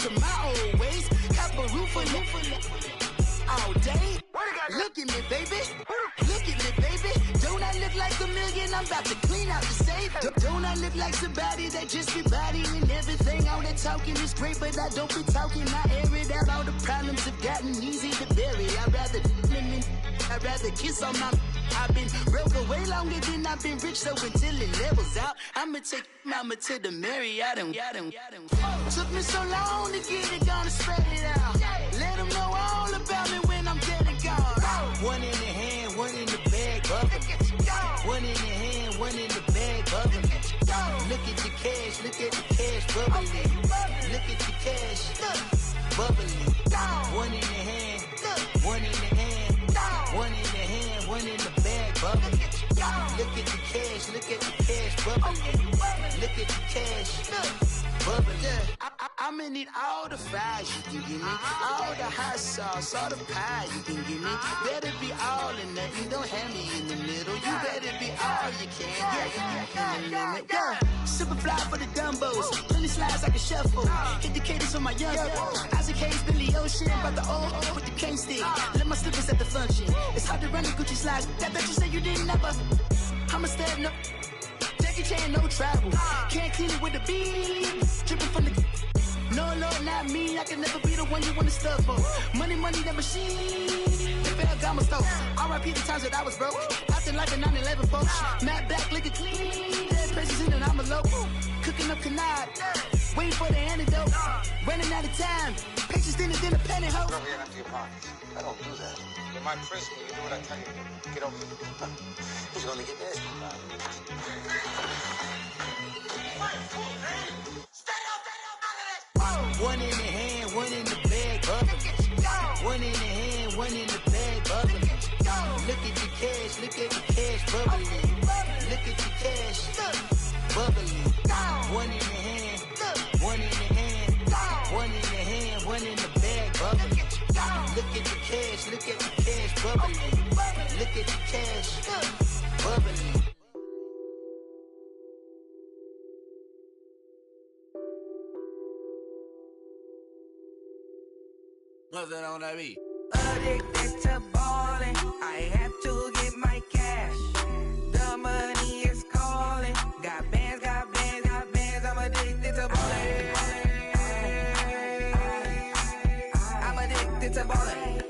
to my old ways. Cop a roof for all day. Look at me, baby. Look at me, baby. Don't I look like a million? I'm about to clean out the safe. Don't I look like somebody that just be bodying everything? All that talking is great, but I don't be talking. I air it out. All the problems have gotten easy to bury. I'd rather kiss on my. I've been broke away longer than I've been rich, so until it levels out, I'ma take mama to the Marriott. Took me so long to get it, gonna spread it out. Let them know all about me when I'm dead and gone. One in the hand, one in the bag, bubbling. One in the hand, one in the bag, bubbling. Look at the cash, look at the cash bubbling. Look at the cash, bubbling. One in the hand, one in the hand, one in the hand, one in the bag, bubbling. Look at the cash, look at the cash bubbling. Look at the cash, bubbling. I'ma need all the fries you can give me, all the hot sauce, all the pie you can give me. Better be all or nothing, don't have me in the middle. You better be all you can. Yeah. Super fly for the Dumbos, plenty slides like a shuffle. Hit the cadence on my young Isaac Hayes, Billy Ocean, about the old with the cane stick. Let my slippers at the function. It's hard to run the Gucci slides. That bet you say you didn't never. I'ma step no. Jackie Chan, no travel. Can't clean it with the beat. Dripping from the. No, Lord, not me. I can never be the one you want to stuff for. Money, that machine. The bell got my stove. R.I.P. the times that I was broke. Acting like a 9/11 folks. Matte back, liquor clean. Dead places in and I'm a local. Cooking up canard. Waiting for the antidote. Running out of time. Patience thinner than a penny hoe. Over here after your parties. I don't do that. In my prison, you do what I tell you to do. Get over here. He's gonna get nasty. One in the hand, one in the bag, bubbling. One in the hand, one in the bag, bubbling. Look at the cash, look at the cash bubbling. Look at the cash, bubbling. One in the hand, one in the hand, one in the hand, one in the bag, bubbling. Look at the cash, look at the cash bubbling. Look at the cash, bubbling. What's that on that beat? Addicted to ballin', I have to get my cash. The money is calling. Got bands, got bands, got bands. I'm addicted to ballin'. I'm addicted to ballin'.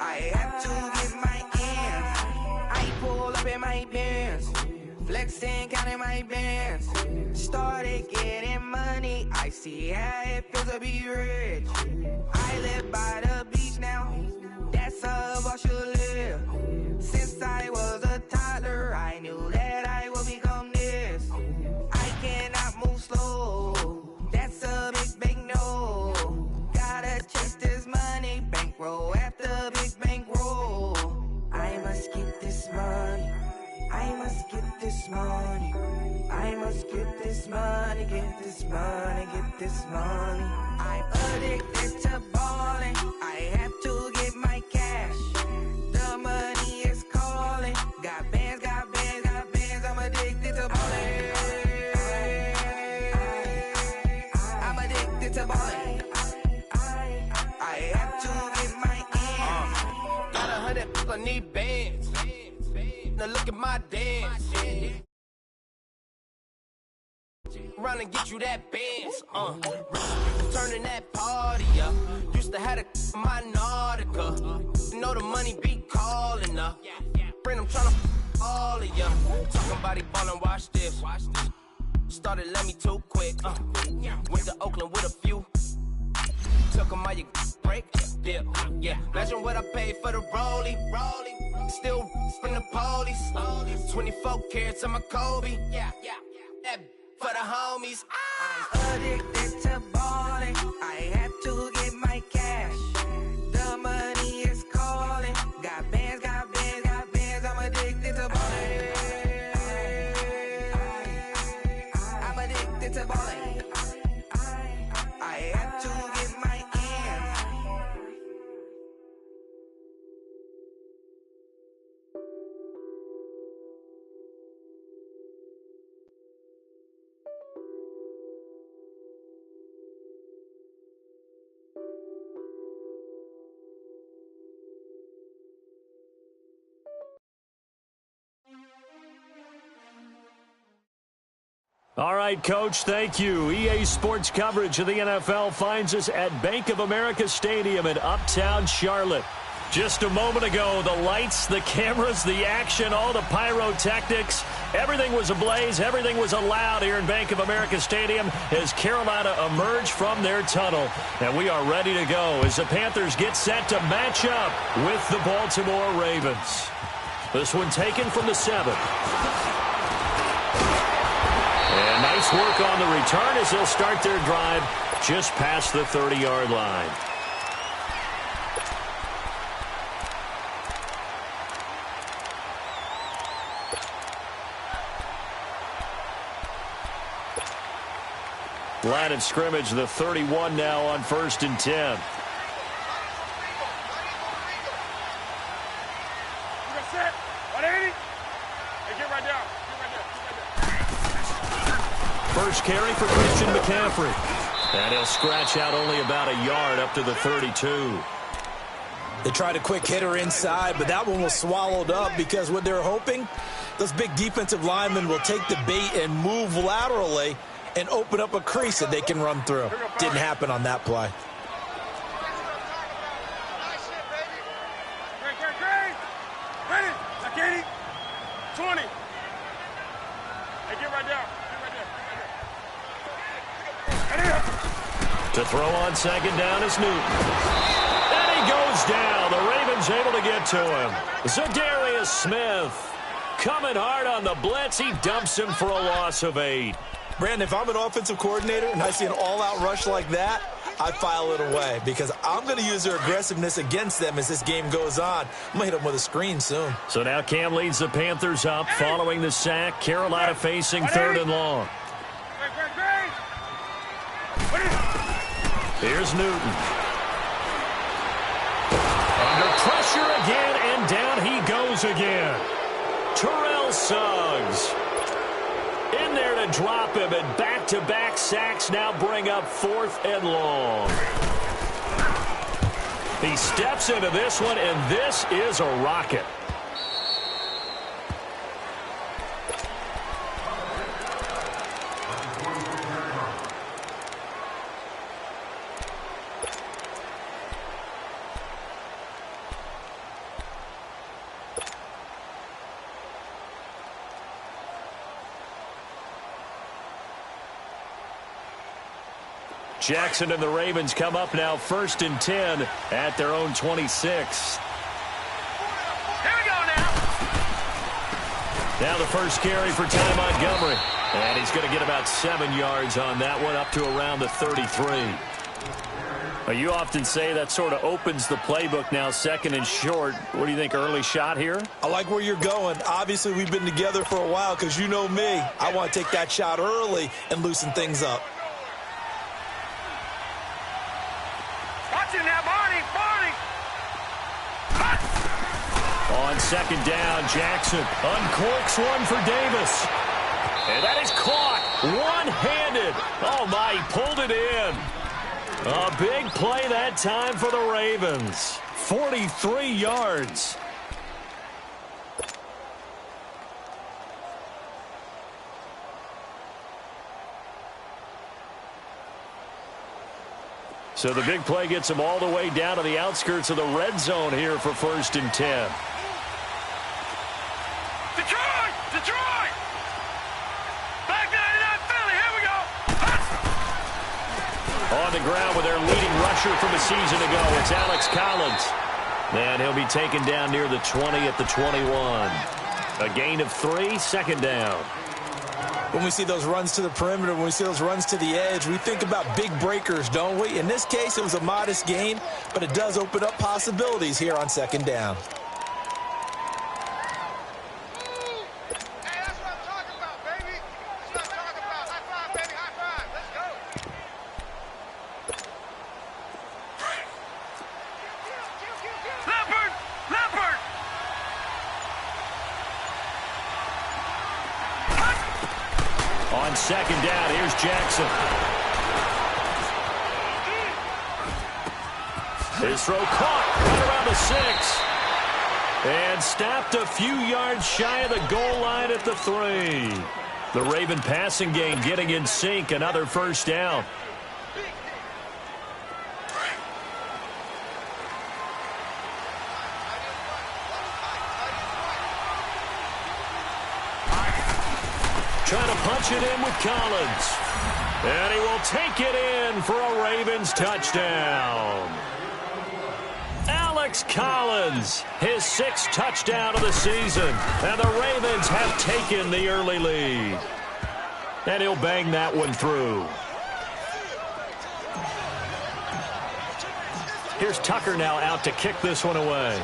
I have to get my ends. I pull up in my bands, flexing, counting my bands. Started getting money. I see how it feels to be rich. I live by the beach now. That's how I should live. Since I was a toddler, I knew that I would become this. I cannot move slow. That's a big no. Gotta chase this money, bankroll after big bankroll. I must get this money. I must get this money. I must get this money, get this money, get this money. I'm addicted to ballin'. I have to get my cash. The money is calling. Got bands, got bands, got bands. I'm addicted to ballin'. I'm addicted to ballin'. I have to get my ends. Got 100, I need bands. Now look at my dance. Run and get you that bands. Turning that party up. Used to have a my Nautica. Know the money be calling up. Friend, I'm tryna all of ya. Talking about he ballin', watch this. Started let me too quick. Went to Oakland with a few. Took 'em all you break. Dip. Yeah. Imagine what I paid for the rollie. Still from the police. 24 carats on my Kobe. Yeah. That for the homies. I'm addicted to ballin'. I have to get my cash. The money is calling. Got bands, got bands, got bands. I'm addicted to ballin'. I'm addicted to ballin'. I have to get my ends. All right, Coach, thank you. EA Sports coverage of the NFL finds us at Bank of America Stadium in Uptown Charlotte. Just a moment ago, the lights, the cameras, the action, all the pyrotechnics, everything was ablaze, everything was allowed here in Bank of America Stadium as Carolina emerged from their tunnel. And we are ready to go as the Panthers get set to match up with the Baltimore Ravens. This one taken from the 7. And nice work on the return as they'll start their drive just past the 30-yard line. Line of scrimmage, the 31 now on 1st and 10. First carry for Christian McCaffrey. And he'll scratch out only about a yard up to the 32. They tried a quick hitter inside, but that one was swallowed up because what they're hoping, those big defensive linemen will take the bait and move laterally and open up a crease that they can run through. Didn't happen on that play. Ready? 20. Hey, get right down. To throw on 2nd down is Newton. And he goes down. The Ravens able to get to him. Zadarius Smith coming hard on the blitz. He dumps him for a loss of 8. Brandon, if I'm an offensive coordinator and I see an all-out rush like that, I file it away because I'm going to use their aggressiveness against them as this game goes on. I'm going to hit them with a screen soon. So now Cam leads the Panthers up following the sack. Carolina facing 3rd and long. Here's Newton. Under pressure again, and down he goes again. Terrell Suggs in there to drop him, and back-to-back sacks now bring up 4th and long. He steps into this one, and this is a rocket. Jackson and the Ravens come up now 1st and 10 at their own 26. Here we go now. Now the first carry for Ty Montgomery. And he's going to get about 7 yards on that one, up to around the 33. Well, you often say that sort of opens the playbook now, 2nd and short. What do you think, early shot here? I like where you're going. Obviously, we've been together for a while because you know me. I want to take that shot early and loosen things up. On 2nd down, Jackson uncorks one for Davis. And that is caught one-handed. Oh, my, he pulled it in. A big play that time for the Ravens. 43 yards. So the big play gets him all the way down to the outskirts of the red zone here for 1st and 10. Detroit! Back 99 Philly, here we go! On the ground with their leading rusher from a season ago, it's Alex Collins. And he'll be taken down near the 20 at the 21. A gain of 3, 2nd down. When we see those runs to the perimeter, when we see those runs to the edge, we think about big breakers, don't we? In this case, it was a modest gain, but it does open up possibilities here on 2nd down. On 2nd down, here's Jackson. His throw caught right around the 6. And stopped a few yards shy of the goal line at the 3. The Raven passing game getting in sync. Another first down. Trying to punch it in with Collins. And he will take it in for a Ravens touchdown. Alex Collins, his 6th touchdown of the season. And the Ravens have taken the early lead. And he'll bang that one through. Here's Tucker now out to kick this one away.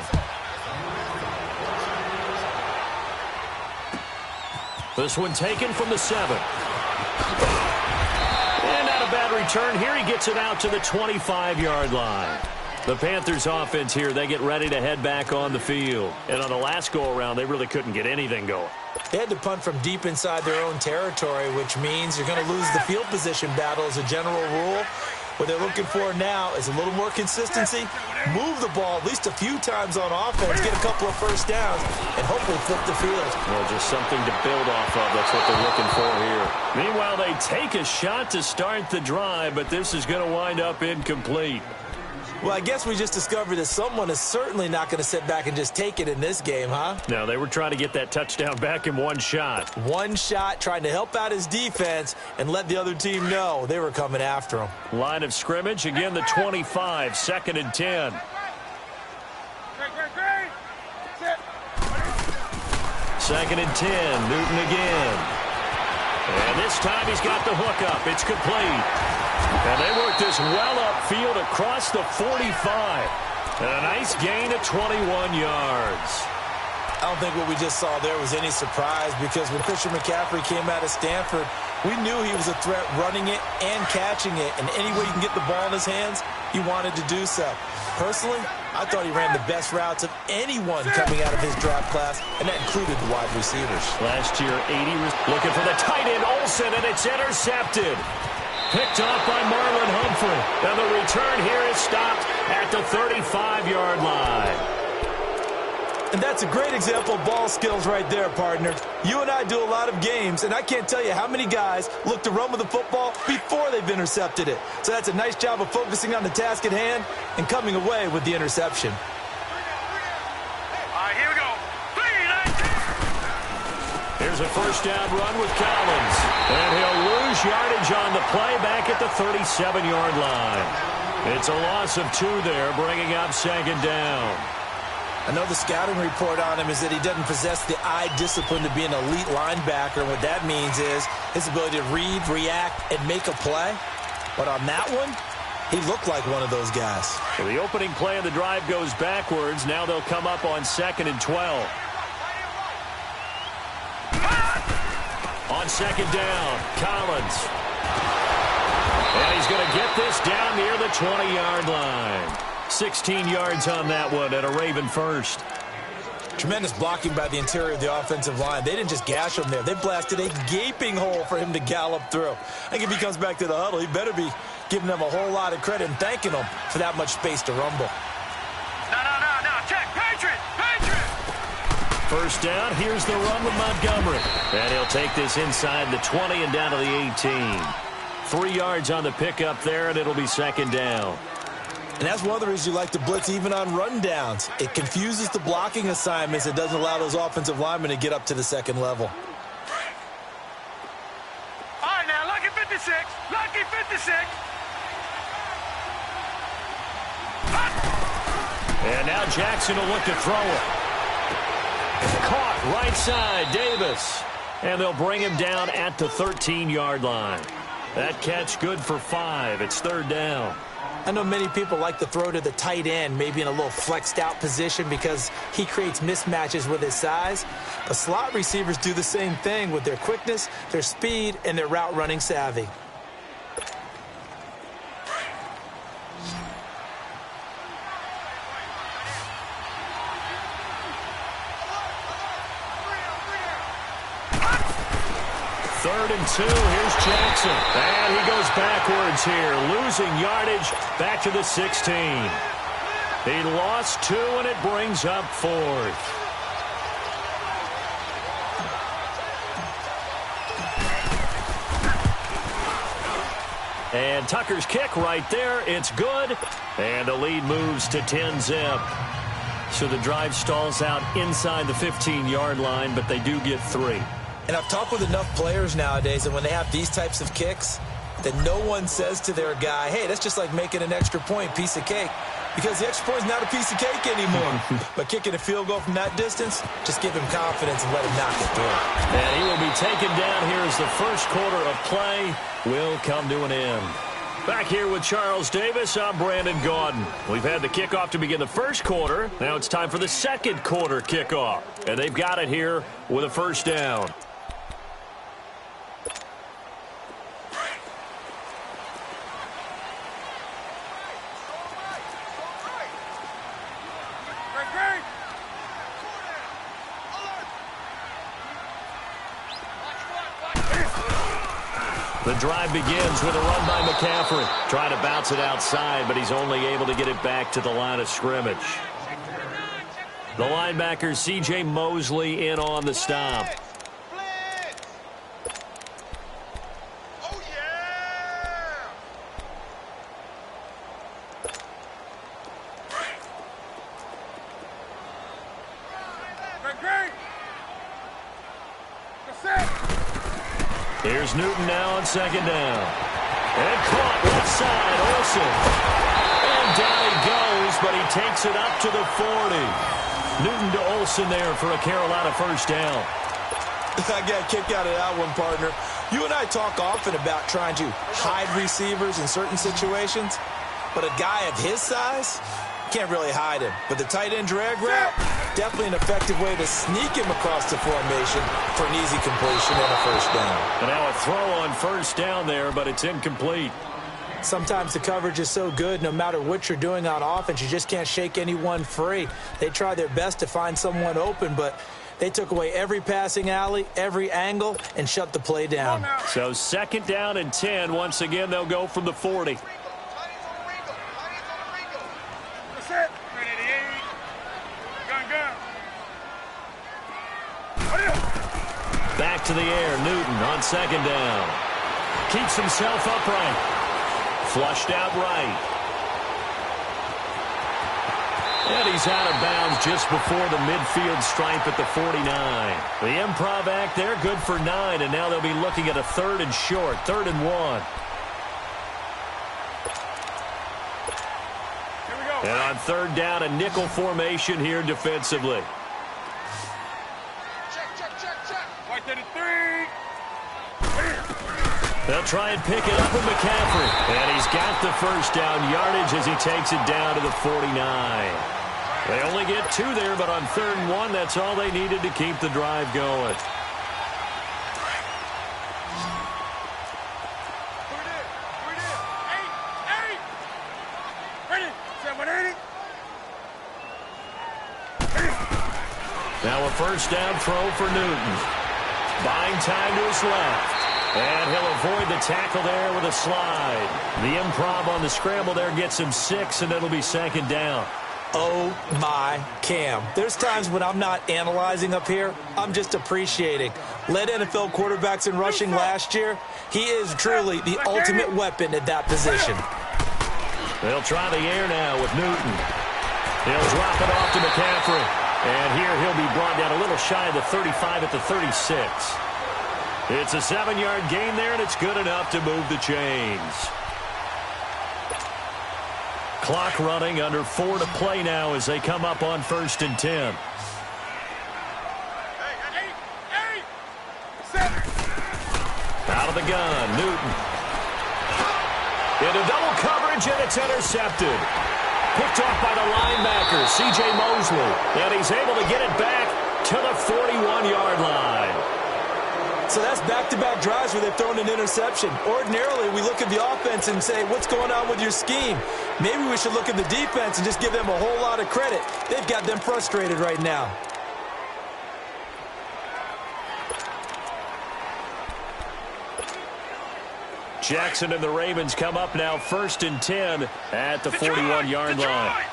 This one taken from the 7. And not a bad return here. He gets it out to the 25-yard line. The Panthers offense here, they get ready to head back on the field. And on the last go-around, they really couldn't get anything going. They had to punt from deep inside their own territory, which means you're going to lose the field position battle as a general rule. What they're looking for now is a little more consistency, move the ball at least a few times on offense, get a couple of first downs, and hopefully flip the field. Well, just something to build off of. That's what they're looking for here. Meanwhile, they take a shot to start the drive, but this is going to wind up incomplete. Well, I guess we just discovered that someone is certainly not going to sit back and just take it in this game, huh? No, they were trying to get that touchdown back in one shot. One shot, trying to help out his defense and let the other team know they were coming after him. Line of scrimmage, again the 25, 2nd and 10. Second and 10, Newton again. And this time he's got the hook up. It's complete. And they work this well upfield across the 45. And a nice gain of 21 yards. I don't think what we just saw there was any surprise, because when Christian McCaffrey came out of Stanford, we knew he was a threat running it and catching it. And any way you can get the ball in his hands, he wanted to do so. Personally, I thought he ran the best routes of anyone coming out of his draft class, and that included the wide receivers. Last year, 80 looking for the tight end, Olsen, and it's intercepted. Picked off by Marlon Humphrey. And the return here is stopped at the 35-yard line. And that's a great example of ball skills right there, partner. You and I do a lot of games, and I can't tell you how many guys look to run with the football before they've intercepted it. So that's a nice job of focusing on the task at hand and coming away with the interception. All right, here we go. Here's a first down run with Collins. And he'll lose yardage on the play back at the 37-yard line. It's a loss of 2 there, bringing up 2nd down. I know the scouting report on him is that he doesn't possess the eye discipline to be an elite linebacker. And what that means is his ability to read, react, and make a play. But on that one, he looked like one of those guys. So the opening play of the drive goes backwards. Now they'll come up on 2nd and 12. On 2nd down, Collins. And he's going to get this down near the 20-yard line. 16 yards on that one and a Raven first. Tremendous blocking by the interior of the offensive line. They didn't just gash him there. They blasted a gaping hole for him to gallop through. I think if he comes back to the huddle, he better be giving them a whole lot of credit and thanking them for that much space to rumble. No. Check. Patriot. First down, here's the run with Montgomery. And he'll take this inside the 20 and down to the 18. 3 yards on the pickup there, and it'll be 2nd down. And that's one of the reasons you like to blitz even on rundowns. It confuses the blocking assignments. It doesn't allow those offensive linemen to get up to the 2nd level. All right, now, lucky 56. Lucky 56. And now Jackson will look to throw it. Caught right side, Davis. And they'll bring him down at the 13-yard line. That catch good for 5. It's 3rd down. I know many people like to throw to the tight end, maybe in a little flexed out position because he creates mismatches with his size. But slot receivers do the same thing with their quickness, their speed, and their route running savvy. Third and 2, here's Jackson. And he goes backwards here, losing yardage back to the 16. He lost 2, and it brings up 4th. And Tucker's kick right there. It's good. And the lead moves to 10-zip. So the drive stalls out inside the 15-yard line, but they do get 3. And I've talked with enough players nowadays that when they have these types of kicks, that no one says to their guy, hey, that's just like making an extra point, piece of cake. Because the extra point is not a piece of cake anymore. But kicking a field goal from that distance, just give him confidence and let him knock it through. And he will be taken down here as the first quarter of play will come to an end. Back here with Charles Davis, I'm Brandon Gaudin. We've had the kickoff to begin the first quarter. Now it's time for the second quarter kickoff. And they've got it here with a first down. The drive begins with a run by McCaffrey. Trying to bounce it outside, but he's only able to get it back to the line of scrimmage. The linebacker, C.J. Mosley, in on the stop. Here's Newton now on second down. And caught left side, Olsen. And down he goes, but he takes it up to the 40. Newton to Olsen there for a Carolina first down. I got a kick out of that one, partner. You and I talk often about trying to hide receivers in certain situations, but a guy of his size can't really hide him. But the tight end drag route, definitely an effective way to sneak him across the formation for an easy completion and a first down. And now a throw on first down there, but it's incomplete. Sometimes the coverage is so good, no matter what you're doing on offense, you just can't shake anyone free. They try their best to find someone open, but they took away every passing alley, every angle, and shut the play down. So second down and 10. Once again, they'll go from the 40. Back to the air, Newton on second down. Keeps himself upright. Flushed out right. And he's out of bounds just before the midfield stripe at the 49. The improv act there, good for 9, and now they'll be looking at a 3rd and short, 3rd and 1. And on 3rd down, a nickel formation here defensively. They'll try and pick it up with McCaffrey. And he's got the first down yardage as he takes it down to the 49. They only get 2 there, but on 3rd and 1, that's all they needed to keep the drive going. Now a first down throw for Newton. Buying time to his left. And he'll avoid the tackle there with a slide. The improv on the scramble there gets him 6, and it'll be second down. Oh, my Cam. There's times when I'm not analyzing up here. I'm just appreciating. Led NFL quarterbacks in rushing last year. He is truly the ultimate weapon at that position. They'll try the air now with Newton. He'll drop it off to McCaffrey. And here he'll be brought down a little shy of the 35 at the 36. It's a 7-yard gain there, and it's good enough to move the chains. Clock running, under 4 to play now as they come up on 1st and 10. Out of the gun, Newton. Into double coverage, and it's intercepted. Picked off by the linebacker, C.J. Mosley. And he's able to get it back to the 41-yard line. So that's back-to-back drives where they've thrown an interception. Ordinarily, we look at the offense and say, what's going on with your scheme? Maybe we should look at the defense and just give them a whole lot of credit. They've got them frustrated right now. Jackson and the Ravens come up now 1st and 10 at the 41-yard line.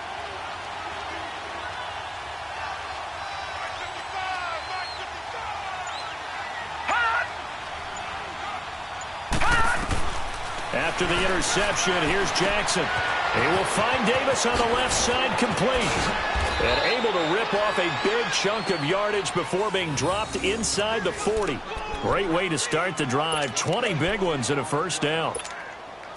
after the interception. Here's Jackson. He will find Davis on the left side, complete. And able to rip off a big chunk of yardage before being dropped inside the 40. Great way to start the drive. 20 big ones and a first down.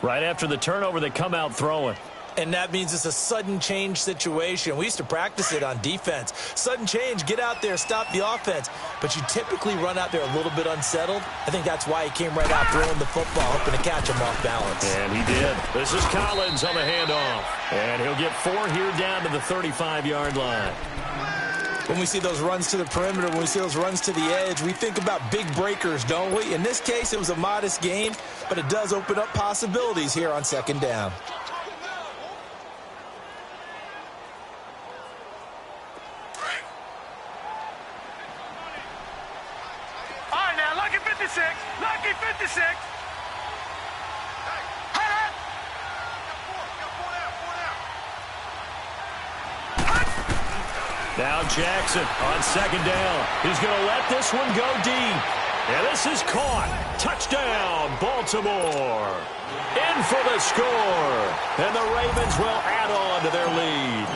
Right after the turnover, they come out throwing. And that means it's a sudden change situation. We used to practice it on defense. Sudden change, get out there, stop the offense. But you typically run out there a little bit unsettled. I think that's why he came right out throwing the football, hoping to catch him off balance. And he did. This is Collins on the handoff. And he'll get 4 here down to the 35-yard line. When we see those runs to the perimeter, when we see those runs to the edge, we think about big breakers, don't we? In this case, it was a modest gain, but it does open up possibilities here on second down. Lucky 56. Now Jackson on second down. He's going to let this one go deep. And this is caught. Touchdown, Baltimore. In for the score. And the Ravens will add on to their lead.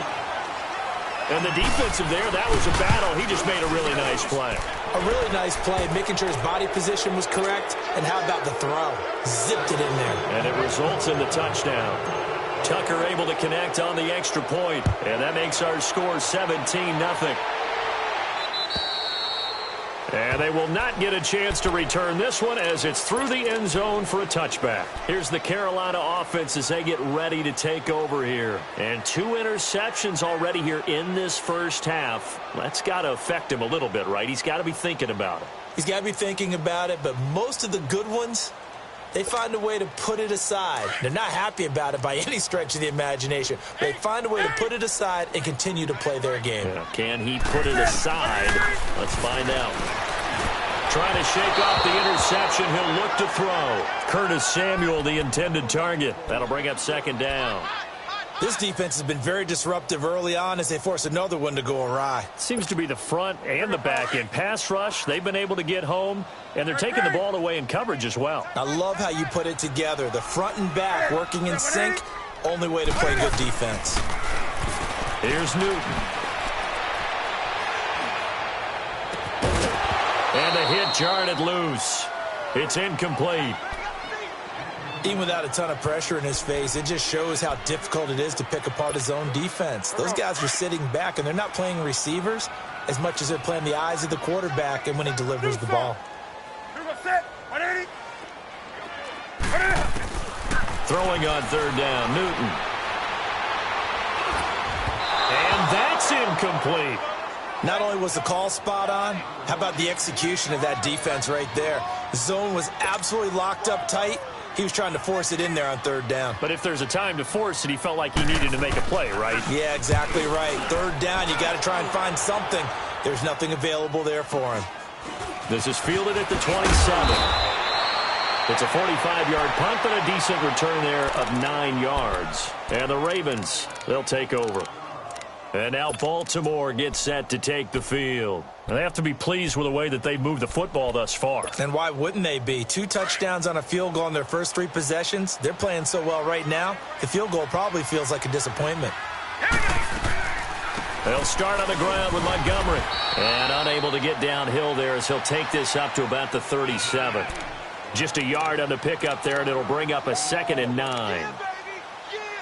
And the defensive there, that was a battle. He just made a really nice play. A really nice play, making sure his body position was correct. And how about the throw? Zipped it in there. And it results in the touchdown. Tucker able to connect on the extra point. And that makes our score 17-0. And they will not get a chance to return this one as it's through the end zone for a touchback. Here's the Carolina offense as they get ready to take over here. And 2 interceptions already here in this first half. That's got to affect him a little bit, right? He's got to be thinking about it. He's got to be thinking about it, but most of the good ones, they find a way to put it aside. They're not happy about it by any stretch of the imagination. They find a way to put it aside and continue to play their game. Yeah, can he put it aside? Let's find out. Trying to shake off the interception. He'll look to throw. Curtis Samuel, the intended target. That'll bring up second down. This defense has been very disruptive early on as they force another one to go awry. Seems to be the front and the back end. Pass rush, they've been able to get home, and they're taking the ball away in coverage as well. I love how you put it together. The front and back working in sync. Only way to play good defense. Here's Newton. And a hit jarred it loose. It's incomplete. Even without a ton of pressure in his face, it just shows how difficult it is to pick apart his own defense. Those guys are sitting back, and they're not playing receivers as much as they're playing the eyes of the quarterback and when he delivers the ball. Throwing on third down, Newton. And that's incomplete. Not only was the call spot on, how about the execution of that defense right there? The zone was absolutely locked up tight. He was trying to force it in there on third down. But if there's a time to force it, he felt like he needed to make a play, right? Yeah, exactly right. Third down, you got to try and find something. There's nothing available there for him. This is fielded at the 27. It's a 45-yard punt, but a decent return there of 9 yards. And the Ravens, they'll take over. And now Baltimore gets set to take the field. And they have to be pleased with the way that they've moved the football thus far. And why wouldn't they be? 2 touchdowns on a field goal in their first 3 possessions. They're playing so well right now, the field goal probably feels like a disappointment. They'll start on the ground with Montgomery. And unable to get downhill there as he'll take this up to about the 37. Just a yard on the pickup there, and it'll bring up a 2nd and 9.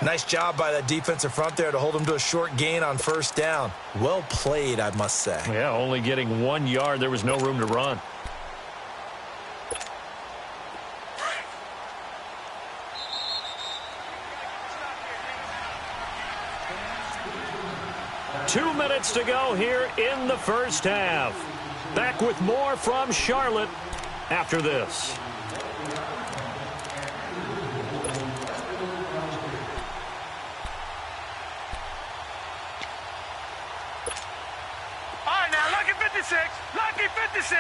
Nice job by that defensive front there to hold him to a short gain on first down. Well played, I must say. Yeah, only getting 1 yard. There was no room to run. Two minutes to go here in the first half. Back with more from Charlotte after this. Lucky 56.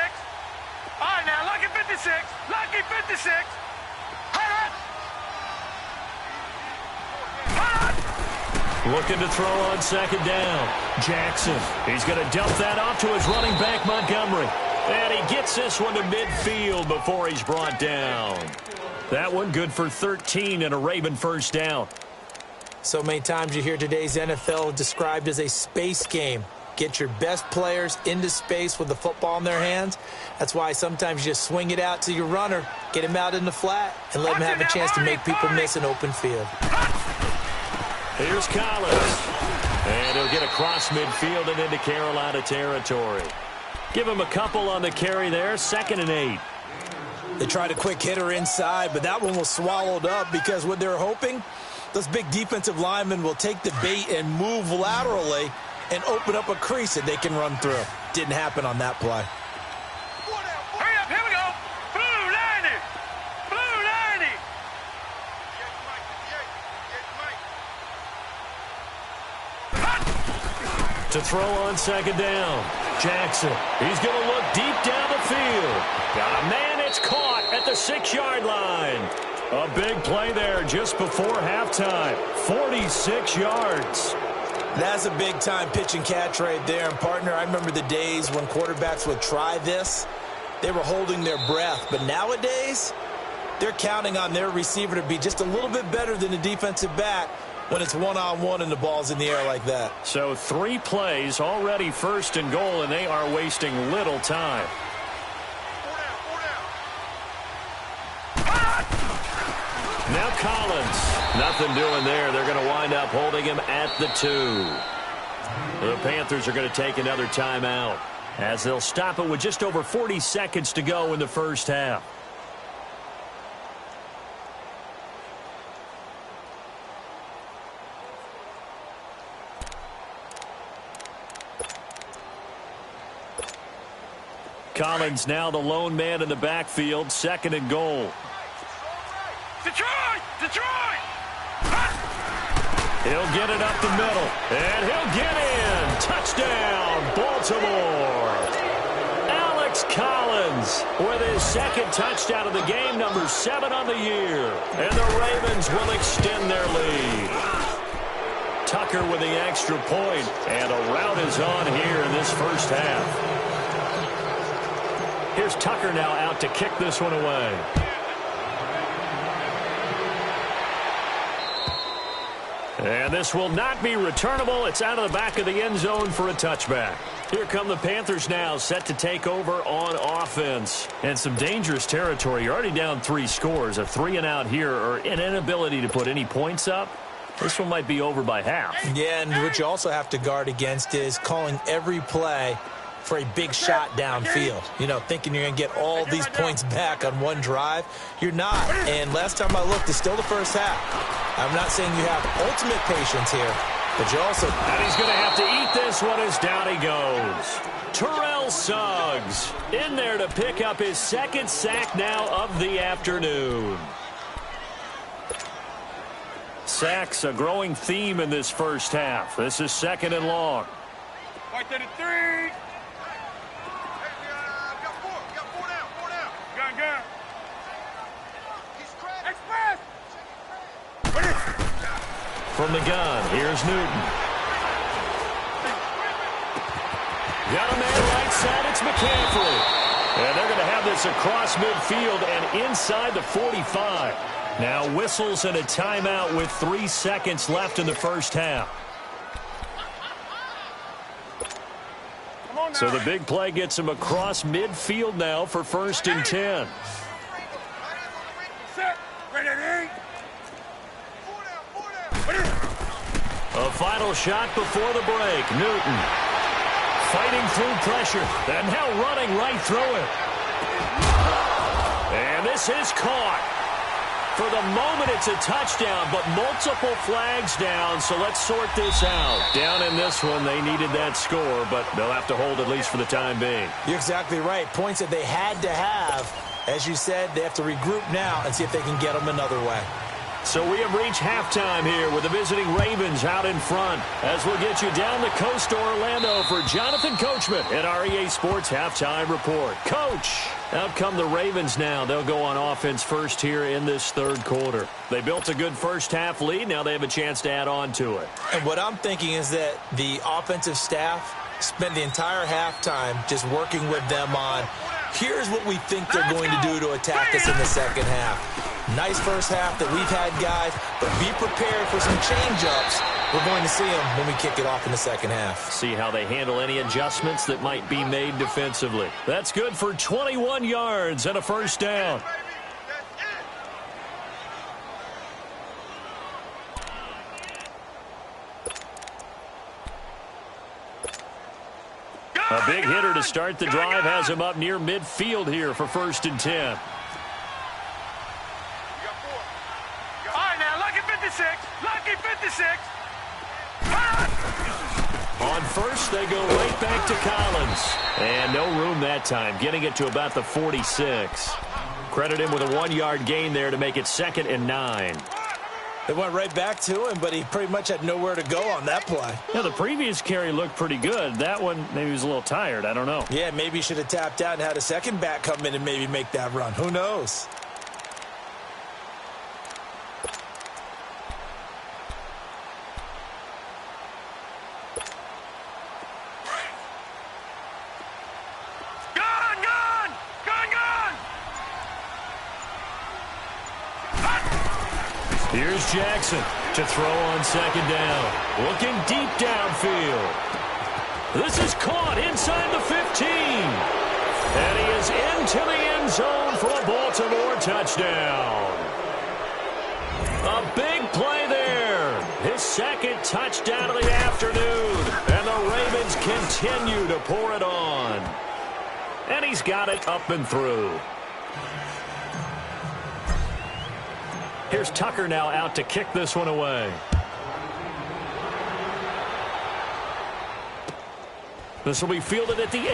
All right, now, lucky 56. Lucky 56. Looking to throw on second down. Jackson. He's going to dump that off to his running back, Montgomery. And he gets this one to midfield before he's brought down. That one good for 13 and a Raven first down. So many times you hear today's NFL described as a space game. Get your best players into space with the football in their hands. That's why sometimes you just swing it out to your runner, get him out in the flat, and let him have a chance to make people miss an open field. Here's Collins. And he'll get across midfield and into Carolina territory. Give him a couple on the carry there, 2nd and 8. They tried a quick hitter inside, but that one was swallowed up because what they're hoping, those big defensive linemen will take the bait and move laterally and open up a crease that they can run through. Didn't happen on that play. Hurry up, here we go. Blue 90. Blue 90. To throw on 2nd down. Jackson, he's going to look deep down the field. Got a man, it's caught at the 6-yard line. A big play there just before halftime. 46 yards. That's a big-time pitch and catch right there. And, partner, I remember the days when quarterbacks would try this. They were holding their breath. But nowadays, they're counting on their receiver to be just a little bit better than the defensive back when it's one-on-one and the ball's in the air like that. So 3 plays, already 1st and goal, and they are wasting little time. Now Collins. Nothing doing there. They're going to wind up holding him at the 2. The Panthers are going to take another timeout as they'll stop it with just over 40 seconds to go in the first half. Collins now the lone man in the backfield, 2nd and goal. Detroit! Detroit! He'll get it up the middle, and he'll get in. Touchdown, Baltimore. Alex Collins with his 2nd touchdown of the game, number 7 on the year. And the Ravens will extend their lead. Tucker with the extra point, and a rout is on here in this first half. Here's Tucker now out to kick this one away. And this will not be returnable. It's out of the back of the end zone for a touchback. Here come the Panthers now, set to take over on offense. And some dangerous territory. You're already down 3 scores. A 3-and-out here, or an inability to put any points up. This one might be over by half. Yeah, and what you also have to guard against is calling every play for a big shot downfield. You know, thinking you're going to get all these points back on one drive. You're not. And last time I looked, it's still the first half. I'm not saying you have ultimate patience here, but you also... And he's going to have to eat this one as down he goes. Terrell Suggs in there to pick up his 2nd sack now of the afternoon. Sacks a growing theme in this first half. This is 2nd and long. Right to the 3. Gun. Express. From the gun, here's Newton. Got a man right side, it's McCaffrey. And they're going to have this across midfield and inside the 45. Now whistles and a timeout with 3 seconds left in the first half. So the big play gets him across midfield now for 1st and 10. A final shot before the break. Newton fighting through pressure and now running right through it. And this is caught. For the moment, it's a touchdown, but multiple flags down, so let's sort this out. Down in this one, they needed that score, but they'll have to hold at least for the time being. You're exactly right. Points that they had to have. As you said, they have to regroup now and see if they can get them another way. So we have reached halftime here with the visiting Ravens out in front. As we'll get you down the coast to Orlando for Jonathan Coachman at our EA Sports Halftime Report. Coach, out come the Ravens now. They'll go on offense first here in this 3rd quarter. They built a good first half lead. Now they have a chance to add on to it. And what I'm thinking is that the offensive staff spent the entire halftime just working with them on, here's what we think they're going to do to attack us in the second half. Nice first half that we've had, guys, but be prepared for some change-ups. We're going to see them when we kick it off in the second half. See how they handle any adjustments that might be made defensively. That's good for 21 yards and a first down. A big hitter to start the drive has him up near midfield here for 1st and 10. All right, now, lucky 56. Lucky 56. On first, they go right back to Collins. And no room that time, getting it to about the 46. Credit him with a 1-yard gain there to make it 2nd and 9. They went right back to him, but he pretty much had nowhere to go on that play. Yeah, the previous carry looked pretty good. That one, maybe he was a little tired. I don't know. Yeah, maybe he should have tapped out and had a second back come in and maybe make that run. Who knows? Here's Jackson to throw on 2nd down. Looking deep downfield. This is caught inside the 15. And he is into the end zone for a Baltimore touchdown. A big play there. His 2nd touchdown of the afternoon. And the Ravens continue to pour it on. And he's got it up and through. Here's Tucker now out to kick this one away. This will be fielded at the 8.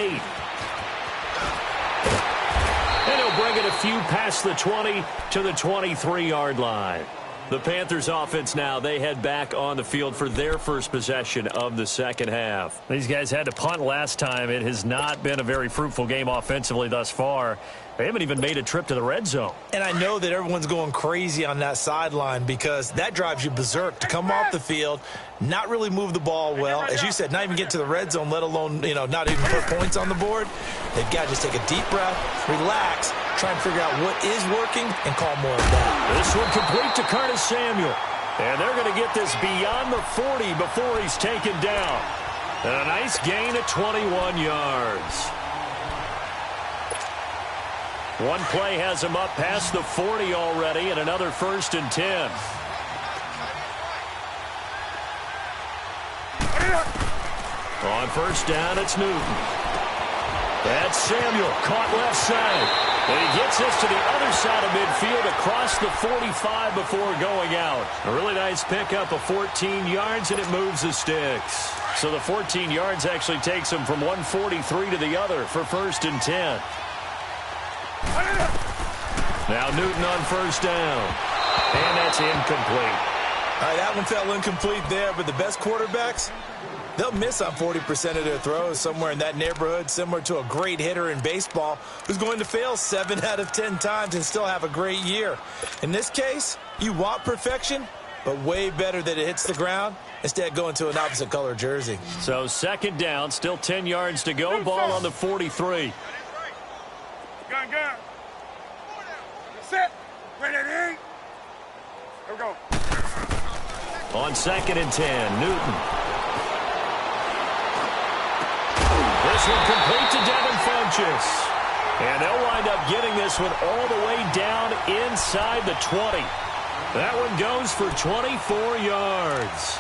And he'll bring it a few past the 20 to the 23-yard line. The Panthers offense now, they head back on the field for their first possession of the second half. These guys had to punt last time. It has not been a very fruitful game offensively thus far. They haven't even made a trip to the red zone. And I know that everyone's going crazy on that sideline because that drives you berserk to come off the field, not really move the ball well. As you said, not even get to the red zone, let alone, not even put points on the board. They've got to just take a deep breath, relax, try and figure out what is working, and call more of that. This one complete to Curtis Samuel. And they're going to get this beyond the 40 before he's taken down. And a nice gain of 21 yards. One play has him up past the 40 already, and another 1st and 10. On 1st down, it's Newton. That's Samuel, caught left side. And he gets this to the other side of midfield across the 45 before going out. A really nice pickup of 14 yards, and it moves the sticks. So the 14 yards actually takes him from 143 to the other for 1st and 10. Now Newton on 1st down. And that's incomplete. All right, that one fell incomplete there, but the best quarterbacks, they'll miss on 40% of their throws, somewhere in that neighborhood, similar to a great hitter in baseball who's going to fail 7 out of 10 times and still have a great year. In this case, you want perfection, but way better that it hits the ground instead of going to an opposite color jersey. So 2nd down, still 10 yards to go, ball on the 43. Gun. Set. Ready. Here we go. On 2nd and 10, Newton. This one complete to Devin Funchess. And they'll wind up getting this one all the way down inside the 20. That one goes for 24 yards.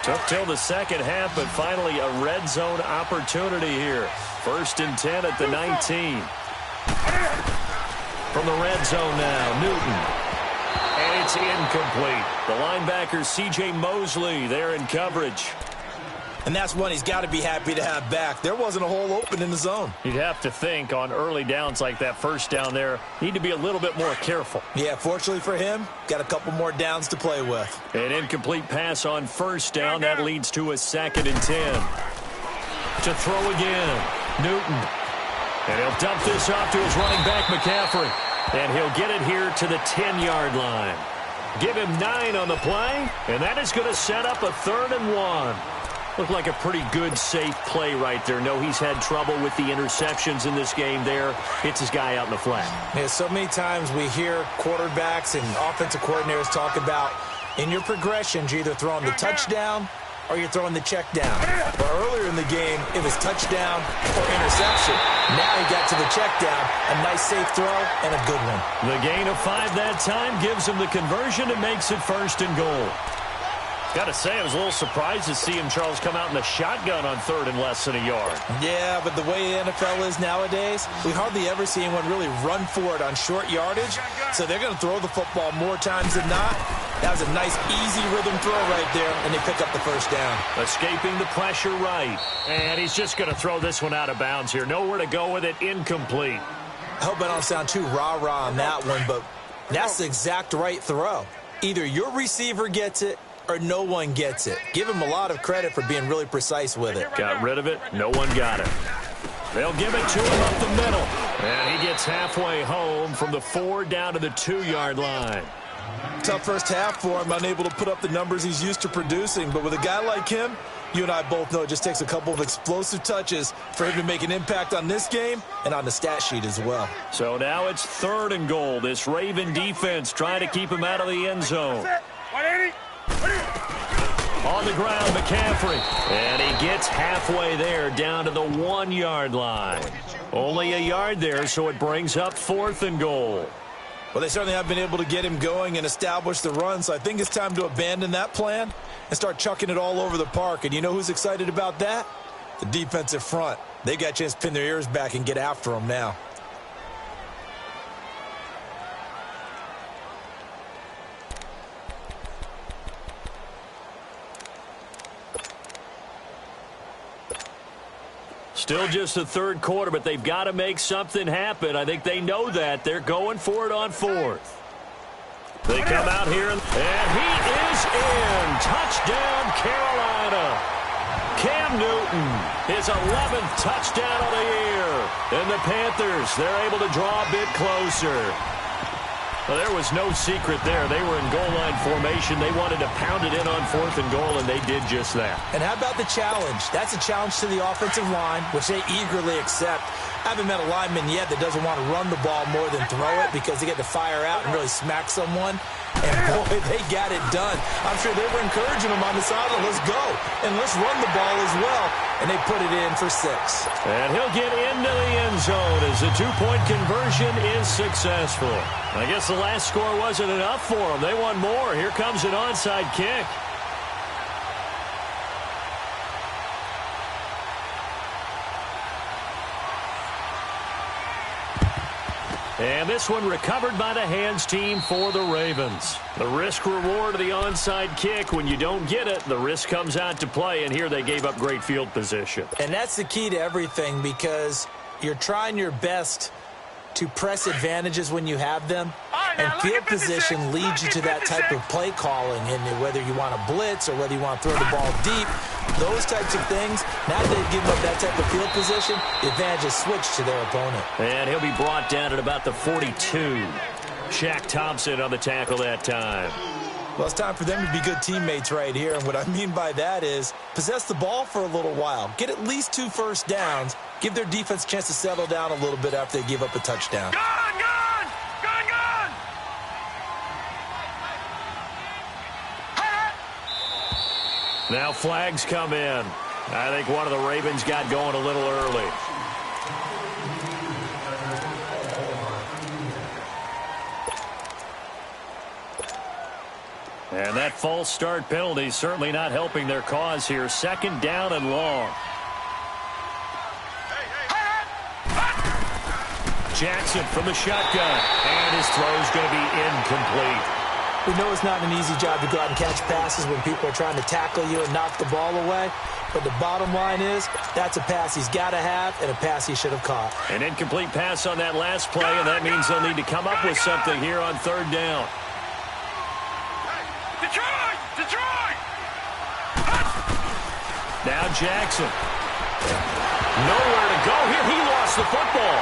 Took till the second half, but finally a red zone opportunity here. 1st and 10 at the 19. From the red zone now, Newton. And it's incomplete. The linebacker, C.J. Mosley, there in coverage. And that's one he's got to be happy to have back. There wasn't a hole open in the zone. You'd have to think on early downs like that 1st down there, need to be a little bit more careful. Yeah, fortunately for him, got a couple more downs to play with. An incomplete pass on 1st down. That leads to a 2nd and 10. To throw again, Newton. And he'll dump this off to his running back, McCaffrey. And he'll get it here to the 10-yard line. Give him 9 on the play, and that is going to set up a 3rd and 1. Looked like a pretty good, safe play right there. No, he's had trouble with the interceptions in this game there. Hits his guy out in the flat. Yeah, so many times we hear quarterbacks and offensive coordinators talk about in your progressions, you're either throwing the touchdown or you're throwing the check down. But earlier in the game, it was touchdown or interception. Now he got to the check down, a nice safe throw, and a good one. The gain of 5 that time gives him the conversion and makes it 1st and goal. Got to say, I was a little surprised to see him, Charles, come out in the shotgun on 3rd and less than a yard. Yeah, but the way the NFL is nowadays, we hardly ever see anyone really run for it on short yardage. So they're going to throw the football more times than not. That was a nice, easy rhythm throw right there, and they pick up the 1st down. Escaping the pressure right. And he's just going to throw this one out of bounds here. Nowhere to go with it. Incomplete. I hope I don't sound too rah-rah on that one, but that's the exact right throw. Either your receiver gets it or no one gets it. Give him a lot of credit for being really precise with it. Got rid of it. No one got it. They'll give it to him up the middle. And he gets halfway home from the 4 down to the 2-yard line. Tough first half for him, unable to put up the numbers he's used to producing. But with a guy like him, you and I both know it just takes a couple of explosive touches for him to make an impact on this game and on the stat sheet as well. So now it's 3rd and goal. This Raven defense trying to keep him out of the end zone. 180. On the ground, McCaffrey. And he gets halfway there down to the 1-yard line. Only a yard there, so it brings up 4th and goal. Well, they certainly have been able to get him going and establish the run, so I think it's time to abandon that plan and start chucking it all over the park. And you know who's excited about that? The defensive front. They got a chance to pin their ears back and get after him now. Still just the 3rd quarter, but they've got to make something happen. I think they know that. They're going for it on 4th. They come out here, and he is in. Touchdown, Carolina. Cam Newton, his 11th touchdown of the year. And the Panthers, they're able to draw a bit closer. Well, there was no secret there. They were in goal line formation. They wanted to pound it in on 4th and goal, and they did just that. And how about the challenge? That's a challenge to the offensive line, which they eagerly accept. I haven't met a lineman yet that doesn't want to run the ball more than throw it because they get to fire out and really smack someone. And, boy, they got it done. I'm sure they were encouraging them on the sideline. Let's go, and let's run the ball as well. And they put it in for 6. And he'll get into the end zone as the 2-point conversion is successful. I guess the last score wasn't enough for them. They want more. Here comes an onside kick. And this one recovered by the hands team for the Ravens. The risk-reward of the onside kick, when you don't get it, the risk comes out to play, and here they gave up great field position. And that's the key to everything because you're trying your best to press advantages when you have them, and field position leads you to that type of play calling, and whether you want to blitz or whether you want to throw the ball deep, those types of things, now that they've given up that type of field position, the advantage is switched to their opponent. And he'll be brought down at about the 42. Shaq Thompson on the tackle that time. Well, it's time for them to be good teammates right here, and what I mean by that is possess the ball for a little while, get at least 2 first downs, give their defense a chance to settle down a little bit after they give up a touchdown. Gone, gone! Gone, gone! Now flags come in. I think one of the Ravens got going a little early. And that false start penalty certainly not helping their cause here. 2nd down and long. Jackson from the shotgun. And his throw's going to be incomplete. We know it's not an easy job to go out and catch passes when people are trying to tackle you and knock the ball away. But the bottom line is that's a pass he's got to have and a pass he should have caught. An incomplete pass on that last play, and that means they'll need to come up with something here on 3rd down. Detroit! Detroit! Now Jackson. Nowhere to go here. He lost the football.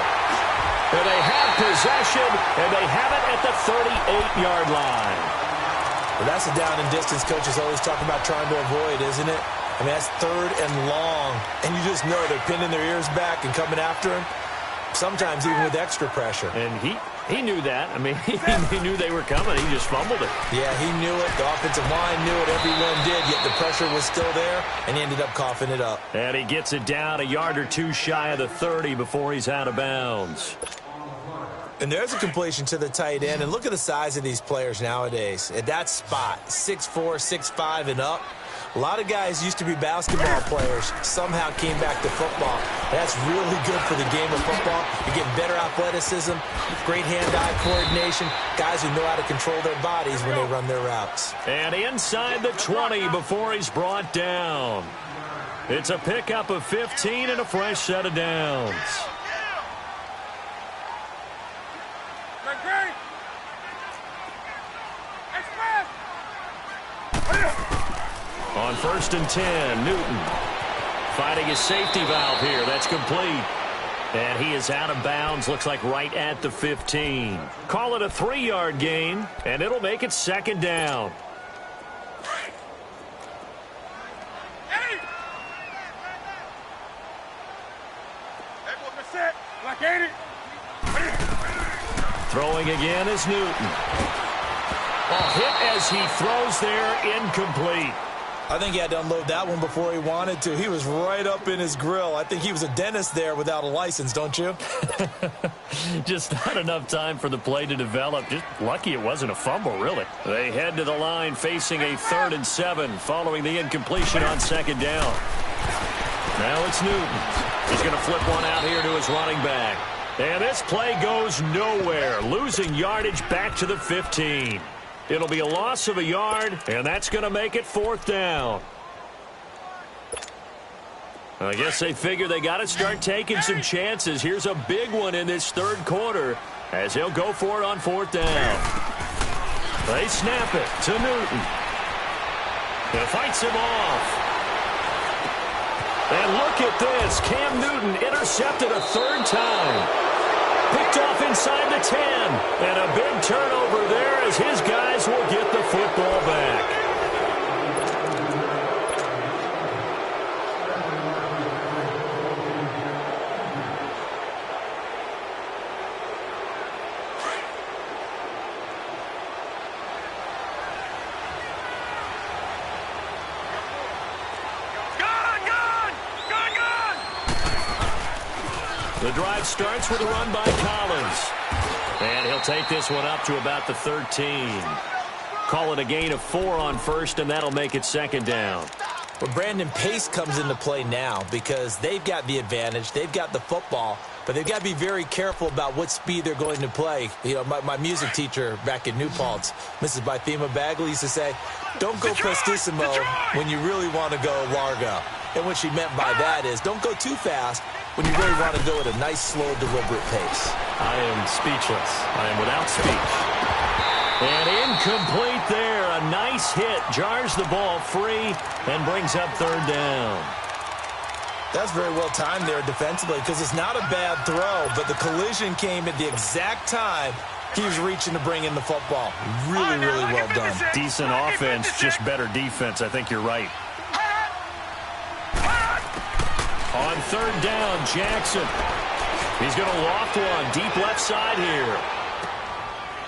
And they have possession, and they have it at the 38-yard line. Well, that's a down and distance coach is always talking about trying to avoid, isn't it? I mean, that's 3rd and long, and you just know they're pinning their ears back and coming after him, sometimes even with extra pressure. And he knew that. I mean, he knew they were coming. He just fumbled it. Yeah, he knew it. The offensive line knew it. Everyone did, yet the pressure was still there, and he ended up coughing it up. And he gets it down a yard or two shy of the 30 before he's out of bounds. And there's a completion to the tight end. And look at the size of these players nowadays. At that spot, 6'4", 6'5", and up. A lot of guys used to be basketball players, somehow came back to football. That's really good for the game of football. You're getting better athleticism, great hand-eye coordination, guys who know how to control their bodies when they run their routes. And inside the 20 before he's brought down. It's a pickup of 15 and a fresh set of downs. On 1st and 10, Newton finding his safety valve here. That's complete. And he is out of bounds, looks like right at the 15. Call it a 3-yard gain, and it'll make it 2nd down. Throwing again is Newton. Hit as he throws there, incomplete. I think he had to unload that one before he wanted to. He was right up in his grill. I think he was a dentist there without a license, don't you? Just not enough time for the play to develop. Just lucky it wasn't a fumble, really. They head to the line facing a 3rd and 7 following the incompletion on 2nd down. Now it's Newton. He's going to flip one out here to his running back. And this play goes nowhere, losing yardage back to the 15. It'll be a loss of a yard, and that's going to make it 4th down. I guess they figure they got to start taking some chances. Here's a big one in this 3rd quarter as he'll go for it on 4th down. They snap it to Newton. He fights him off. And look at this. Cam Newton intercepted a 3rd time. Picked off inside the 10. And a big turnover there as his guys will get the football back. The drive starts with a run by Collins. And he'll take this one up to about the 13. Call it a gain of 4 on 1st, and that'll make it 2nd down. Well, Brandon, pace comes into play now because they've got the advantage. They've got the football, but they've got to be very careful about what speed they're going to play. You know, my music teacher back in New Paltz, Mrs. Bythema Bagley, used to say, don't go prestissimo when you really want to go largo. And what she meant by that is don't go too fast when you really want to go at a nice, slow, deliberate pace. I am speechless. I am without speech. And incomplete there. A nice hit. Jars the ball free and brings up 3rd down. That's very well timed there defensively because it's not a bad throw, but the collision came at the exact time he was reaching to bring in the football. Really, really well done. Decent offense, just better defense. I think you're right. On 3rd down, Jackson. He's going to loft one deep left side here.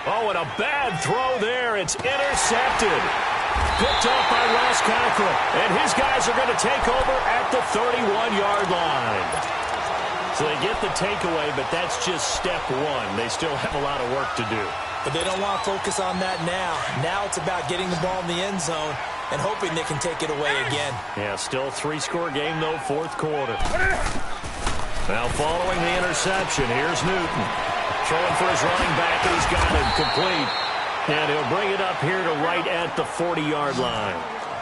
Oh, and a bad throw there. It's intercepted. Picked off by Ross Cockrell. And his guys are going to take over at the 31-yard line. So they get the takeaway, but that's just step 1. They still have a lot of work to do. But they don't want to focus on that now. Now it's about getting the ball in the end zone and hoping they can take it away again. Yeah, still 3-score game, though, 4th quarter. Now following the interception, here's Newton. Throwing for his running back, and he's got him complete. And he'll bring it up here to right at the 40-yard line.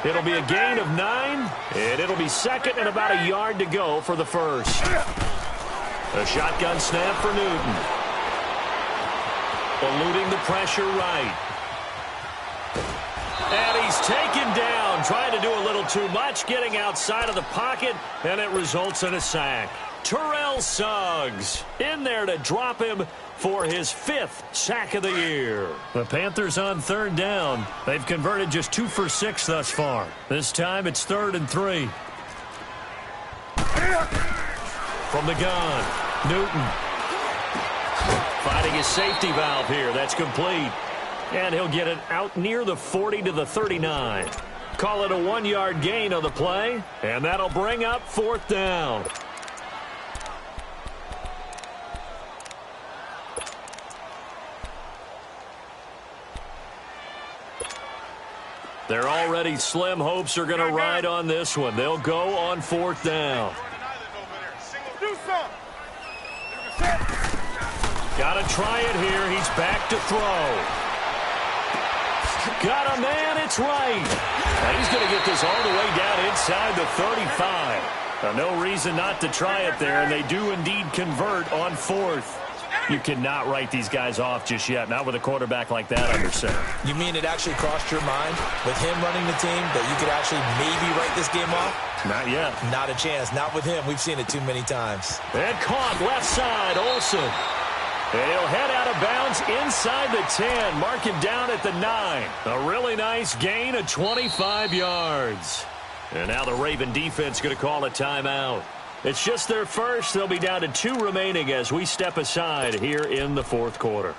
It'll be a gain of 9, and it'll be 2nd and about a yard to go for the 1st. A shotgun snap for Newton. Eluding the pressure right. And he's taken down, trying to do a little too much, getting outside of the pocket, and it results in a sack. Terrell Suggs in there to drop him for his 5th sack of the year. The Panthers on 3rd down. They've converted just 2 for 6 thus far. This time it's 3rd and 3. From the gun, Newton. Finding his safety valve here. That's complete. And he'll get it out near the 40 to the 39. Call it a 1-yard gain on the play. And that'll bring up 4th down. Their already slim hopes are going to ride on this one. They'll go on 4th down. Got to try it here. He's back to throw. Got a man. It's right. And he's going to get this all the way down inside the 35. No reason not to try it there, and they do indeed convert on 4th. You cannot write these guys off just yet, not with a quarterback like that under center. You mean it actually crossed your mind with him running the team that you could actually maybe write this game off? Not yet. Not a chance. Not with him. We've seen it too many times. And caught left side, Olsen. And he'll head out of bounds inside the 10. Mark him down at the 9. A really nice gain of 25 yards. And now the Raven defense going to call a timeout. It's just their first. They'll be down to 2 remaining as we step aside here in the 4th quarter.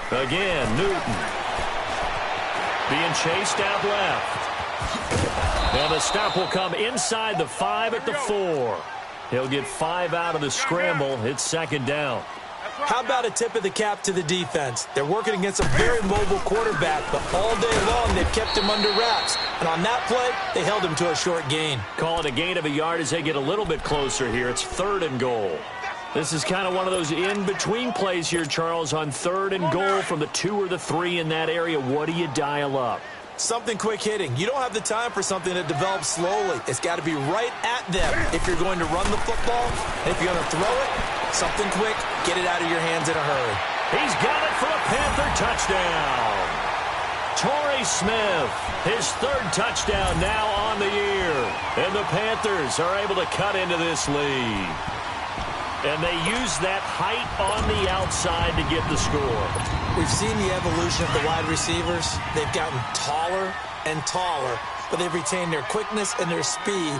Again, Newton. Being chased out left. And the stop will come inside the 5 at the 4. He'll get 5 out of the scramble. It's 2nd down. How about a tip of the cap to the defense? They're working against a very mobile quarterback, but all day long they've kept him under wraps. And on that play, they held him to a short gain. Call it a gain of a yard as they get a little bit closer here. It's 3rd and goal. This is kind of one of those in-between plays here, Charles, on 3rd and goal from the 2 or the 3 in that area. What do you dial up? Something quick hitting. You don't have the time for something that develops slowly. It's got to be right at them if you're going to run the football. And if you're going to throw it, something quick, get it out of your hands in a hurry. He's got it for a Panther touchdown. Torrey Smith, his 3rd touchdown now on the year. And the Panthers are able to cut into this lead. And they use that height on the outside to get the score. We've seen the evolution of the wide receivers. They've gotten taller and taller, but they've retained their quickness and their speed.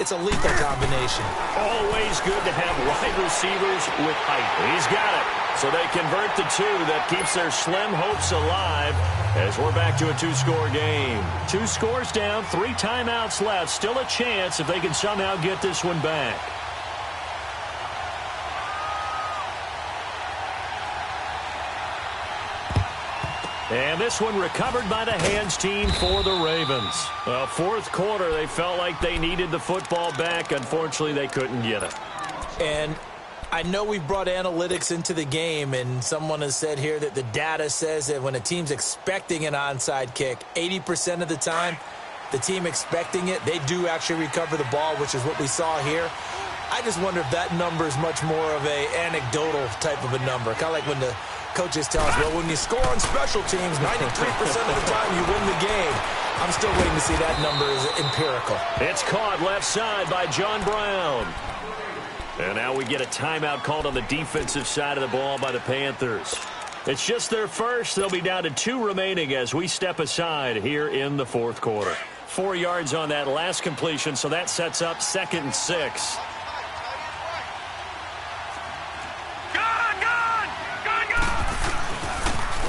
It's a lethal combination. Always good to have wide receivers with height. He's got it. So they convert the 2. That keeps their slim hopes alive as we're back to a 2-score game. 2 scores down, 3 timeouts left. Still a chance if they can somehow get this one back. And this one recovered by the hands team for the Ravens. 4th quarter, they felt like they needed the football back. Unfortunately, they couldn't get it. And I know we've brought analytics into the game, and someone has said here that the data says that when a team's expecting an onside kick, 80% of the time, the team expecting it, they do actually recover the ball, which is what we saw here. I just wonder if that number is much more of a anecdotal type of a number, kind of like when the coaches tell us, well, when you score on special teams, 93% of the time you win the game. I'm still waiting to see that number is empirical. It's caught left side by John Brown. And now we get a timeout called on the defensive side of the ball by the Panthers. It's just their first. They'll be down to 2 remaining as we step aside here in the 4th quarter. 4 yards on that last completion, so that sets up 2nd and 6.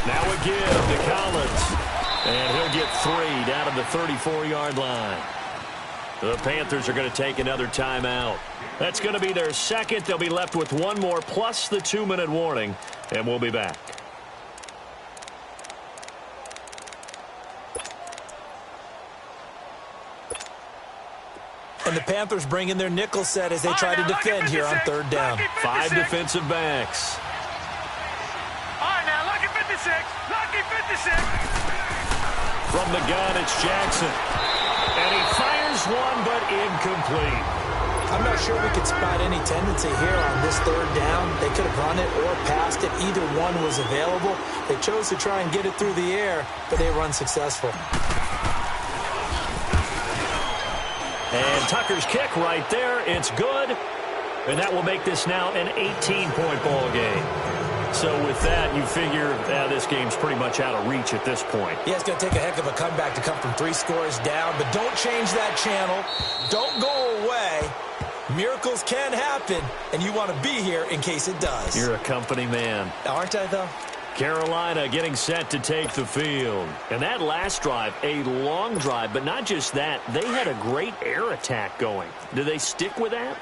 Now a give to Collins. And he'll get 3 down to the 34-yard line. The Panthers are going to take another timeout. That's going to be their 2nd. They'll be left with 1 more plus the 2-minute warning. And we'll be back. And the Panthers bring in their nickel set as they try to defend here on 3rd down. 5 defensive backs. All right, now, lucky 56. Lucky 56. From the gun, it's Jackson. And he fires one, but incomplete. I'm not sure we could spot any tendency here on this third down. They could have run it or passed it. Either one was available. They chose to try and get it through the air, but they were unsuccessful. And Tucker's kick right there. It's good. And that will make this now an 18-point ball game. So with that, you figure this game's pretty much out of reach at this point. Yeah, it's going to take a heck of a comeback to come from 3 scores down. But don't change that channel. Don't go away. Miracles can happen, and you want to be here in case it does. You're a company man. Aren't I, though? Carolina getting set to take the field. And that last drive, a long drive, but not just that. They had a great air attack going. Do they stick with that?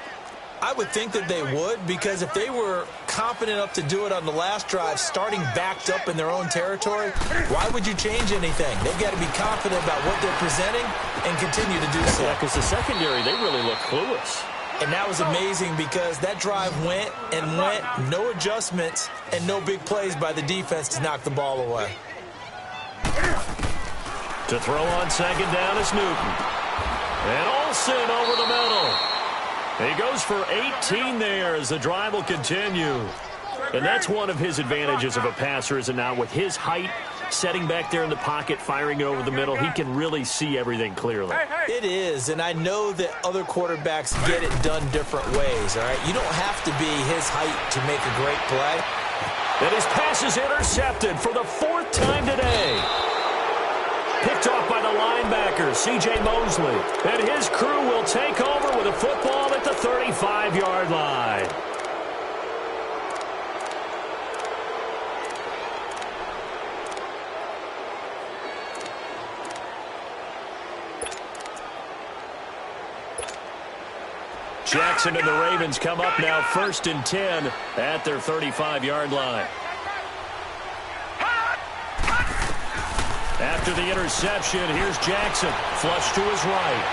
I would think that they would, because if they were confident enough to do it on the last drive, starting backed up in their own territory, why would you change anything? They've got to be confident about what they're presenting and continue to do so. Yeah, because the secondary, they really look clueless. And that was amazing because that drive went and went, no adjustments, and no big plays by the defense to knock the ball away. To throw on second down is Newton. And Olsen over the middle. He goes for 18 there as the drive will continue. And that's one of his advantages of a passer, is it not? With his height, setting back there in the pocket, firing over the middle, he can really see everything clearly. It is, and I know that other quarterbacks get it done different ways, all right? You don't have to be his height to make a great play. And his pass is intercepted for the 4th time today. Picked off by the linebacker, C.J. Mosley. And his crew will take over with a football at the 35-yard line. Jackson and the Ravens come up now 1st and 10 at their 35-yard line. After the interception, here's Jackson. Flush to his right.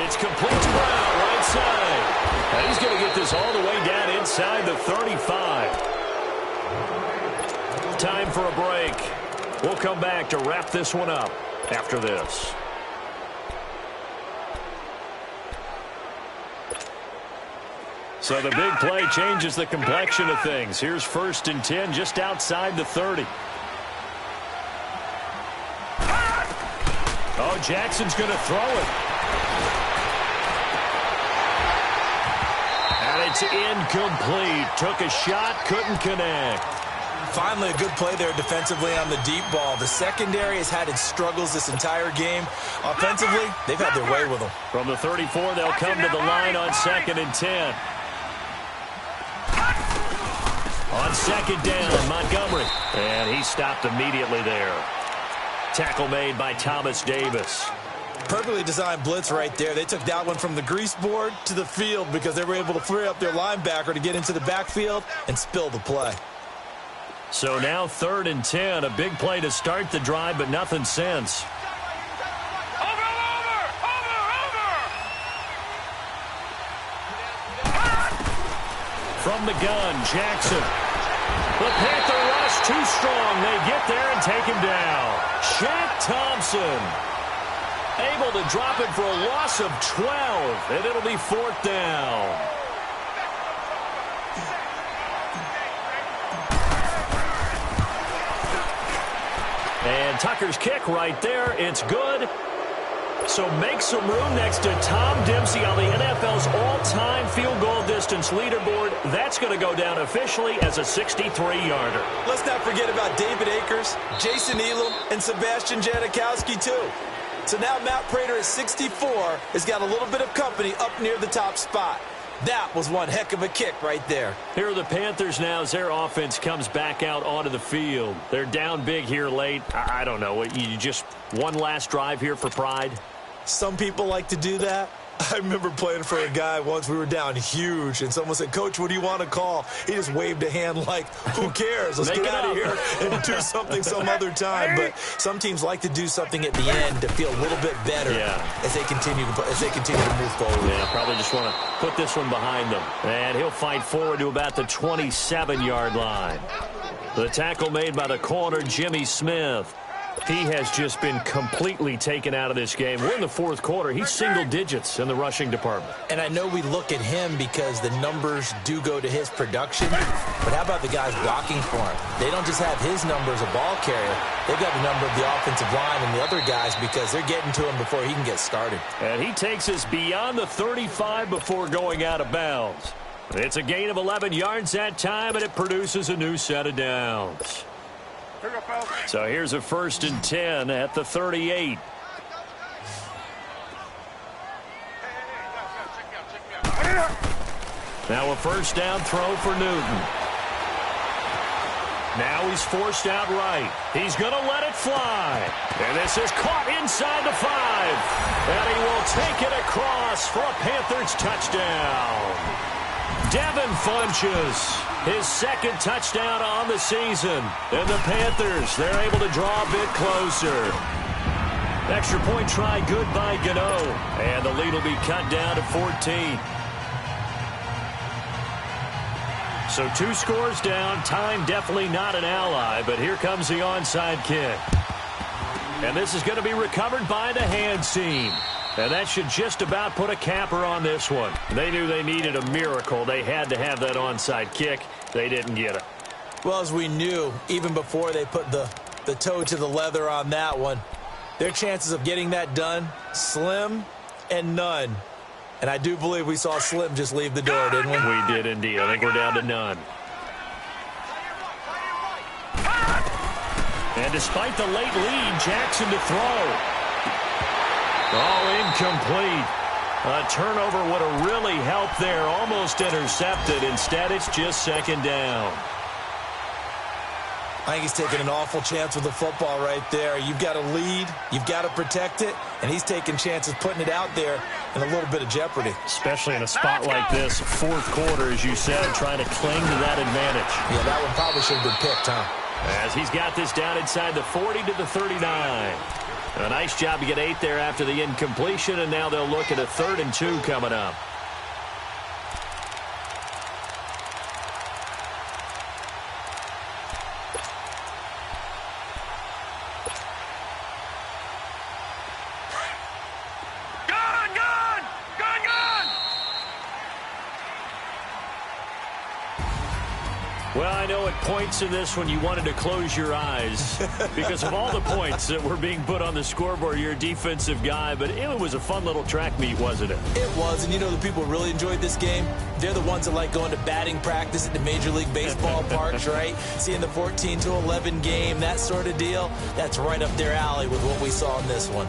It's complete to Brown, right side. And he's going to get this all the way down inside the 35. Time for a break. We'll come back to wrap this one up after this. So the big play changes the complexion of things. Here's 1st and 10 just outside the 30. Oh, Jackson's going to throw it. And it's incomplete. Took a shot, couldn't connect. Finally, a good play there defensively on the deep ball. The secondary has had its struggles this entire game. Offensively, they've had their way with them. From the 34, they'll come to the line on 2nd and 10. On 2nd down, Montgomery. And he stopped immediately there. Tackle made by Thomas Davis. Perfectly designed blitz right there. They took that one from the grease board to the field because they were able to free up their linebacker to get into the backfield and spill the play. So now 3rd and 10. A big play to start the drive, but nothing since. From the gun, Jackson. The Panther rush too strong. They get there and take him down. Shaq Thompson able to drop it for a loss of 12, and it'll be 4th down. And Tucker's kick right there. It's good. So make some room next to Tom Dempsey on the NFL's all-time field goal distance leaderboard. That's going to go down officially as a 63-yarder. Let's not forget about David Akers, Jason Elam, and Sebastian Janikowski, too. So now Matt Prater at 64 has got a little bit of company up near the top spot. That was one heck of a kick right there. Here are the Panthers now as their offense comes back out onto the field. They're down big here late. I don't know. You just one last drive here for pride? Some people like to do that. I remember playing for a guy once. We were down huge, and someone said, "Coach, what do you want to call?" He just waved a hand like, who cares? Let's get out of here and do something some other time. But some teams like to do something at the end to feel a little bit better as they continue to move forward. Yeah, probably just want to put this one behind them. And he'll fight forward to about the 27-yard line. The tackle made by the corner, Jimmy Smith. He has just been completely taken out of this game. We're in the fourth quarter. He's single digits in the rushing department. And I know we look at him because the numbers do go to his production, but how about the guys blocking for him? They don't just have his number as a ball carrier. They've got the number of the offensive line and the other guys because they're getting to him before he can get started. And he takes us beyond the 35 before going out of bounds. It's a gain of 11 yards that time, and it produces a new set of downs. So here's a 1st and 10 at the 38. Now a first down throw for Newton. Now he's forced out right. He's going to let it fly. And this is caught inside the 5. And he will take it across for a Panthers touchdown. Devin Funches, his second touchdown on the season. And the Panthers, they're able to draw a bit closer. Extra point try good by Gano. And the lead will be cut down to 14. So 2 scores down. Time definitely not an ally, but here comes the onside kick. And this is going to be recovered by the hands team. And that should just about put a capper on this one. They knew they needed a miracle. They had to have that onside kick. They didn't get it. Well, as we knew, even before they put the toe to the leather on that one, their chances of getting that done, slim and none. And I do believe we saw Slim just leave the door, didn't we? We did indeed. I think we're down to none. And despite the late lead, Jackson to throw. Oh, incomplete. A turnover would have really helped there. Almost intercepted. Instead, it's just 2nd down. I think he's taking an awful chance with the football right there. You've got to lead. You've got to protect it. And he's taking chances putting it out there in a little bit of jeopardy. Especially in a spot like this, fourth quarter, as you said, trying to cling to that advantage. Yeah, that one probably should have been picked, huh? As he's got this down inside the 40 to the 39. A nice job to get 8 there after the incompletion, and now they'll look at a 3rd and 2 coming up. Well, I know at points in this one you wanted to close your eyes because of all the points that were being put on the scoreboard. You're a defensive guy, but it was a fun little track meet, wasn't it? It was, and you know the people who really enjoyed this game? They're the ones that like going to batting practice at the Major League Baseball parks, right? Seeing the 14-11 game, that sort of deal. That's right up their alley with what we saw in this one.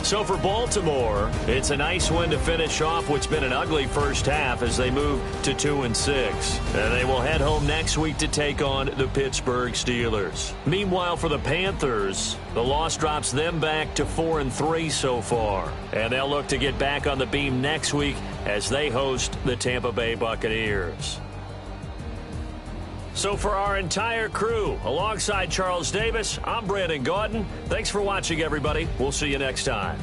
So for Baltimore, it's a nice win to finish off what's been an ugly first half as they move to 2-6. And they will head home next week to take on the Pittsburgh Steelers. Meanwhile, for the Panthers, the loss drops them back to 4-3 so far. And they'll look to get back on the beam next week as they host the Tampa Bay Buccaneers. So for our entire crew, alongside Charles Davis, I'm Brandon Gaudin. Thanks for watching, everybody. We'll see you next time.